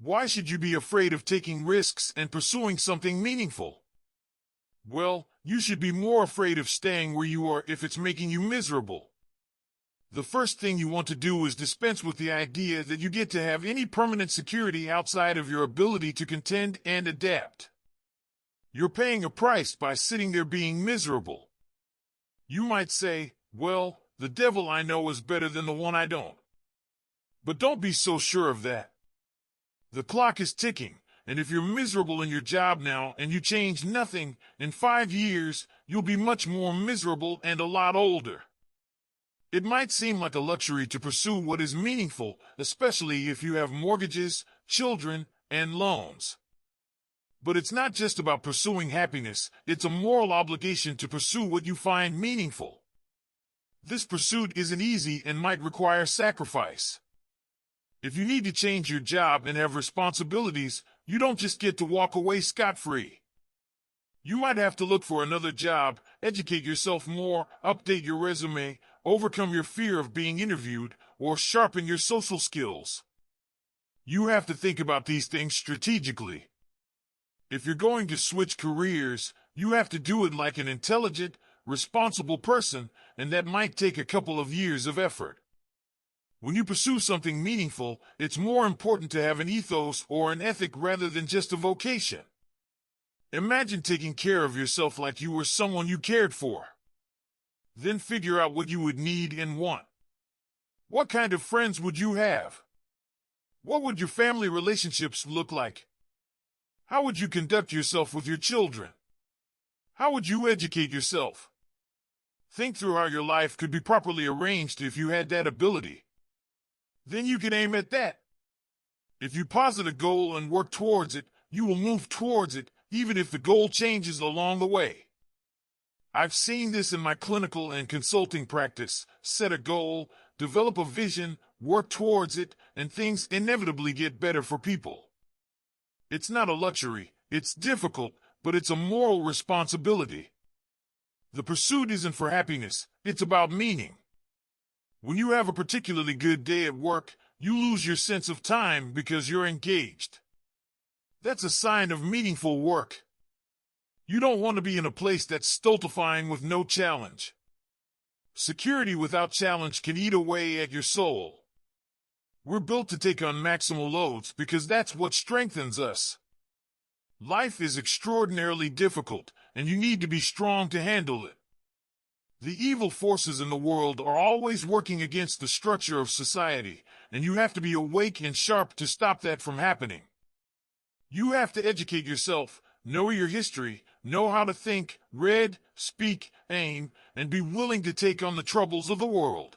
Why should you be afraid of taking risks and pursuing something meaningful? Well, you should be more afraid of staying where you are if it's making you miserable. The first thing you want to do is dispense with the idea that you get to have any permanent security outside of your ability to contend and adapt. You're paying a price by sitting there being miserable. You might say, well, the devil I know is better than the one I don't. But don't be so sure of that. The clock is ticking, and if you're miserable in your job now and you change nothing, in 5 years, you'll be much more miserable and a lot older. It might seem like a luxury to pursue what is meaningful, especially if you have mortgages, children, and loans. But it's not just about pursuing happiness, it's a moral obligation to pursue what you find meaningful. This pursuit isn't easy and might require sacrifice. If you need to change your job and have responsibilities, you don't just get to walk away scot-free. You might have to look for another job, educate yourself more, update your resume, overcome your fear of being interviewed, or sharpen your social skills. You have to think about these things strategically. If you're going to switch careers, you have to do it like an intelligent, responsible person, and that might take a couple of years of effort. When you pursue something meaningful, it's more important to have an ethos or an ethic rather than just a vocation. Imagine taking care of yourself like you were someone you cared for. Then figure out what you would need and want. What kind of friends would you have? What would your family relationships look like? How would you conduct yourself with your children? How would you educate yourself? Think through how your life could be properly arranged if you had that ability. Then you can aim at that. If you posit a goal and work towards it, you will move towards it, even if the goal changes along the way. I've seen this in my clinical and consulting practice. Set a goal, develop a vision, work towards it, and things inevitably get better for people. It's not a luxury, it's difficult, but it's a moral responsibility. The pursuit isn't for happiness, it's about meaning. When you have a particularly good day at work, you lose your sense of time because you're engaged. That's a sign of meaningful work. You don't want to be in a place that's stultifying with no challenge. Security without challenge can eat away at your soul. We're built to take on maximal loads because that's what strengthens us. Life is extraordinarily difficult, and you need to be strong to handle it. The evil forces in the world are always working against the structure of society, and you have to be awake and sharp to stop that from happening. You have to educate yourself, know your history, know how to think, read, speak, aim, and be willing to take on the troubles of the world.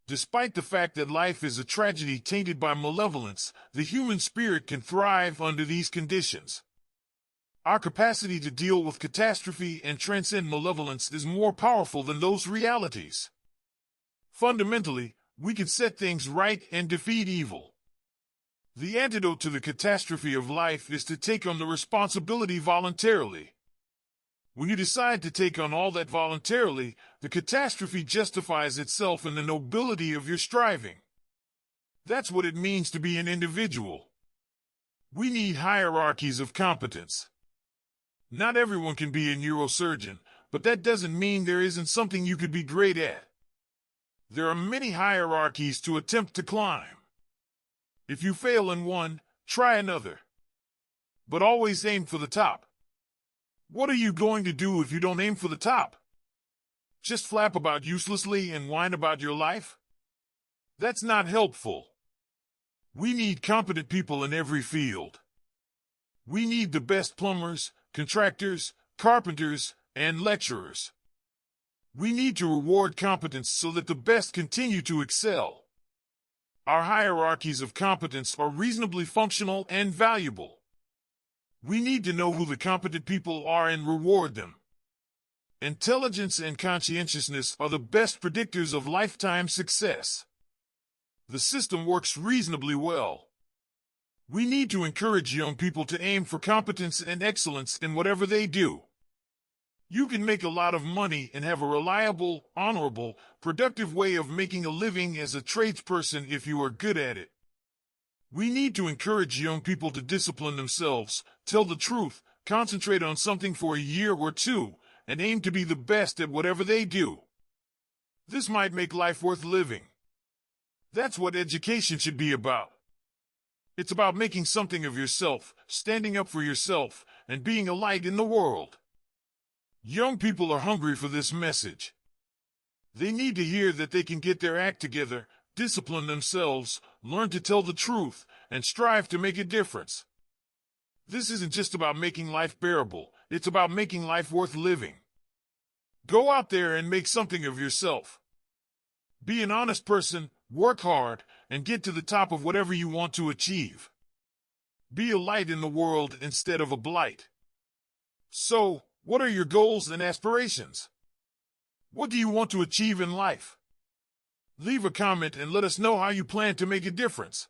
Despite the fact that life is a tragedy tainted by malevolence, the human spirit can thrive under these conditions. Our capacity to deal with catastrophe and transcend malevolence is more powerful than those realities. Fundamentally, we can set things right and defeat evil. The antidote to the catastrophe of life is to take on the responsibility voluntarily. When you decide to take on all that voluntarily, the catastrophe justifies itself in the nobility of your striving. That's what it means to be an individual. We need hierarchies of competence. Not everyone can be a neurosurgeon, but that doesn't mean there isn't something you could be great at. There are many hierarchies to attempt to climb. If you fail in one, try another. But always aim for the top. What are you going to do if you don't aim for the top? Just flap about uselessly and whine about your life? That's not helpful. We need competent people in every field. We need the best plumbers, contractors, carpenters, and lecturers. We need to reward competence so that the best continue to excel. Our hierarchies of competence are reasonably functional and valuable. We need to know who the competent people are and reward them. Intelligence and conscientiousness are the best predictors of lifetime success. The system works reasonably well. We need to encourage young people to aim for competence and excellence in whatever they do. You can make a lot of money and have a reliable, honorable, productive way of making a living as a tradesperson if you are good at it. We need to encourage young people to discipline themselves, tell the truth, concentrate on something for a year or two, and aim to be the best at whatever they do. This might make life worth living. That's what education should be about. It's about making something of yourself, standing up for yourself, and being a light in the world. Young people are hungry for this message. They need to hear that they can get their act together, discipline themselves, learn to tell the truth, and strive to make a difference. This isn't just about making life bearable, it's about making life worth living. Go out there and make something of yourself. Be an honest person, work hard, and get to the top of whatever you want to achieve. Be a light in the world instead of a blight. So, what are your goals and aspirations? What do you want to achieve in life? Leave a comment and let us know how you plan to make a difference.